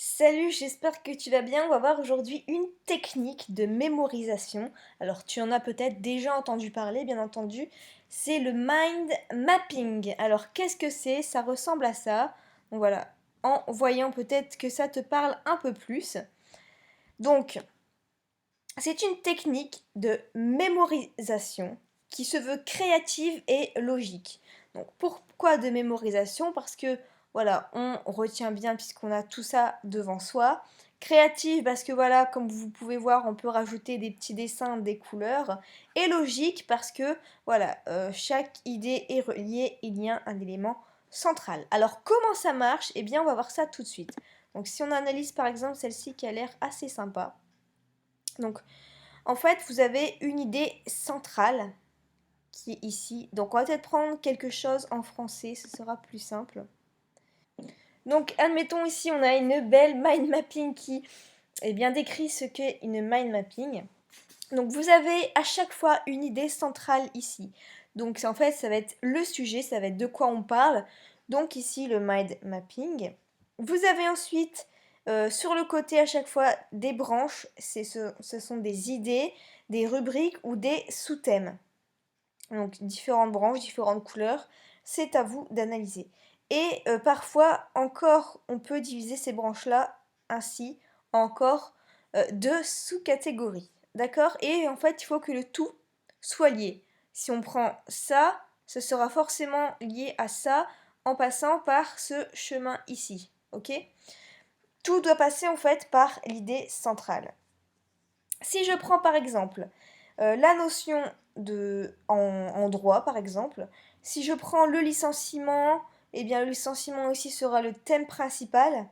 Salut, j'espère que tu vas bien. On va voir aujourd'hui une technique de mémorisation. Alors, tu en as peut-être déjà entendu parler, bien entendu. C'est le mind mapping. Alors, qu'est-ce que c'est? Ça ressemble à ça. Donc voilà, en voyant peut-être que ça te parle un peu plus. Donc, c'est une technique de mémorisation qui se veut créative et logique. Donc pourquoi de mémorisation? Parce que voilà, on retient bien puisqu'on a tout ça devant soi. Créative parce que voilà, comme vous pouvez voir, on peut rajouter des petits dessins, des couleurs. Et logique parce que voilà, chaque idée est reliée, il y a un élément central. Alors comment ça marche? Eh bien, on va voir ça tout de suite. Donc si on analyse par exemple celle-ci qui a l'air assez sympa. Donc en fait, vous avez une idée centrale qui est ici. Donc, on va peut-être prendre quelque chose en français, ce sera plus simple. Donc, admettons ici, on a une belle mind mapping qui est bien décrit ce qu'est une mind mapping. Donc, vous avez à chaque fois une idée centrale ici. Donc, en fait, ça va être le sujet, ça va être de quoi on parle. Donc, ici, le mind mapping. Vous avez ensuite sur le côté à chaque fois des branches, ce sont des idées, des rubriques ou des sous-thèmes. Donc différentes branches, différentes couleurs, c'est à vous d'analyser. Et parfois encore, on peut diviser ces branches-là ainsi en encore deux sous-catégories. D'accord? Et en fait, il faut que le tout soit lié. Si on prend ça, ce sera forcément lié à ça en passant par ce chemin ici. Ok? Tout doit passer en fait par l'idée centrale. Si je prends par exemple la notion en droit par exemple, si je prends le licenciement, eh bien le licenciement aussi sera le thème principal.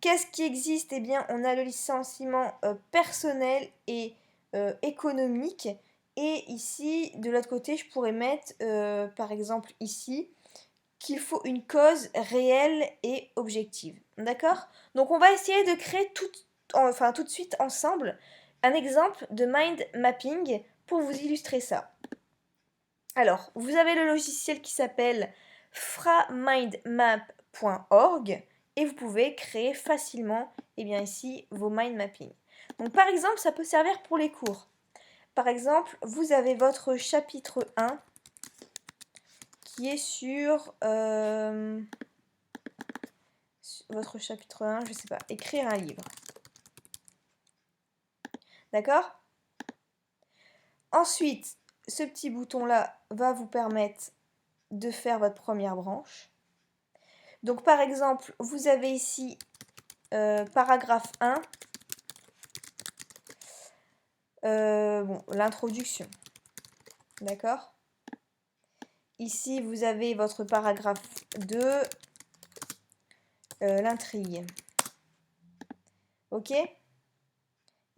Qu'est-ce qui existe? Eh bien on a le licenciement personnel et économique. Et ici, de l'autre côté, je pourrais mettre par exemple ici qu'il faut une cause réelle et objective. D'accord? Donc on va essayer de créer tout de suite ensemble un exemple de mind mapping pour vous illustrer ça. Alors, vous avez le logiciel qui s'appelle framindmap.org et vous pouvez créer facilement ici vos mind mapping. Donc par exemple, ça peut servir pour les cours. Par exemple, vous avez votre chapitre 1 qui est sur votre chapitre 1, je sais pas, écrire un livre. D'accord? Ensuite, ce petit bouton-là va vous permettre de faire votre première branche. Donc par exemple, vous avez ici paragraphe 1, l'introduction. D'accord? Ici, vous avez votre paragraphe 2, l'intrigue. Ok?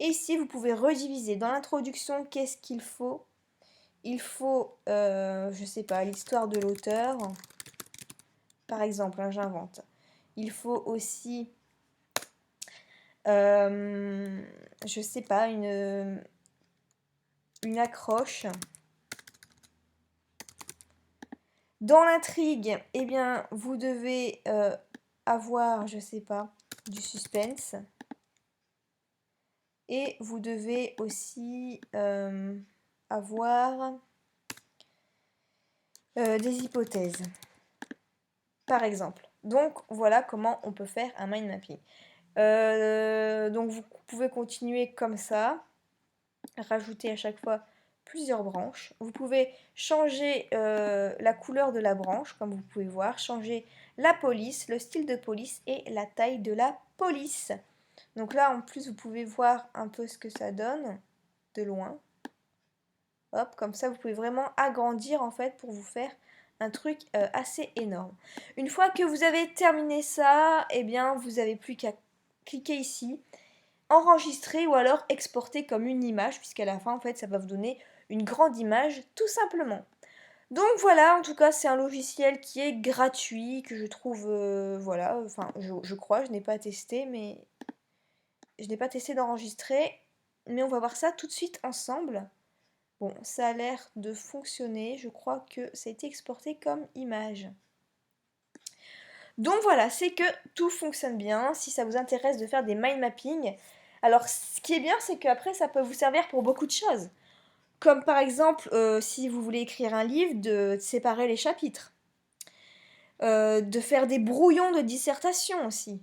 Et ici, vous pouvez rediviser. Dans l'introduction, qu'est-ce qu'il faut? Il faut, je sais pas, l'histoire de l'auteur. Par exemple, hein, j'invente. Il faut aussi, je sais pas, une accroche. Dans l'intrigue, eh bien, vous devez avoir, je sais pas, du suspense. Et vous devez aussi avoir des hypothèses, par exemple. Donc, voilà comment on peut faire un mind mapping. Donc, vous pouvez continuer comme ça, rajouter à chaque fois plusieurs branches. Vous pouvez changer la couleur de la branche, comme vous pouvez voir, changer la police, le style de police et la taille de la police. Donc là, en plus, vous pouvez voir un peu ce que ça donne de loin. Hop, comme ça, vous pouvez vraiment agrandir en fait pour vous faire un truc assez énorme. Une fois que vous avez terminé ça, eh bien, vous n'avez plus qu'à cliquer ici, enregistrer ou alors exporter comme une image, puisqu'à la fin, en fait, ça va vous donner une grande image, tout simplement. Donc voilà, en tout cas, c'est un logiciel qui est gratuit, que je trouve, voilà, enfin, je crois, je n'ai pas testé, mais je n'ai pas testé d'enregistrer, mais on va voir ça tout de suite ensemble. Bon, ça a l'air de fonctionner, je crois que ça a été exporté comme image. Donc voilà, c'est que tout fonctionne bien. Si ça vous intéresse de faire des mind mapping, alors ce qui est bien, c'est qu'après, ça peut vous servir pour beaucoup de choses. Comme par exemple, si vous voulez écrire un livre, de séparer les chapitres. De faire des brouillons de dissertation aussi.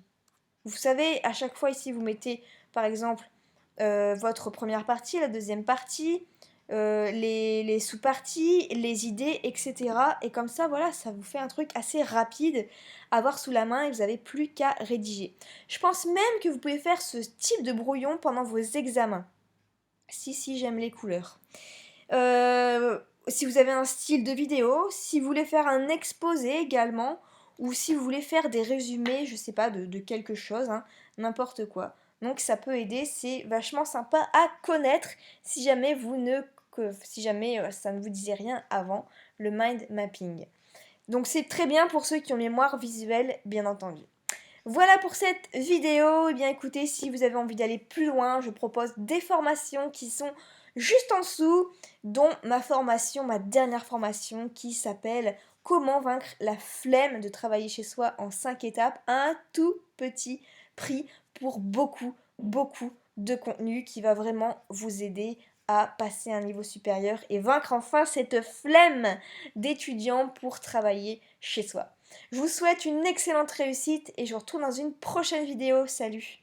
Vous savez, à chaque fois ici, vous mettez par exemple votre première partie, la deuxième partie, les sous-parties, les idées, etc. Et comme ça, voilà, ça vous fait un truc assez rapide à avoir sous la main et vous n'avez plus qu'à rédiger. Je pense même que vous pouvez faire ce type de brouillon pendant vos examens. Si, j'aime les couleurs. Si vous avez un style de vidéo, si vous voulez faire un exposé également, ou si vous voulez faire des résumés, je sais pas, de quelque chose, hein, n'importe quoi. Donc ça peut aider, c'est vachement sympa à connaître si jamais si jamais ça ne vous disait rien avant, le mind mapping. Donc c'est très bien pour ceux qui ont mémoire visuelle, bien entendu. Voilà pour cette vidéo. Eh bien écoutez, si vous avez envie d'aller plus loin, je propose des formations qui sont juste en dessous, dont ma formation, ma dernière formation qui s'appelle Comment vaincre la flemme de travailler chez soi en 5 étapes à un tout petit prix pour beaucoup, beaucoup de contenu qui va vraiment vous aider à passer à un niveau supérieur et vaincre enfin cette flemme d'étudiant pour travailler chez soi. Je vous souhaite une excellente réussite et je vous retrouve dans une prochaine vidéo. Salut!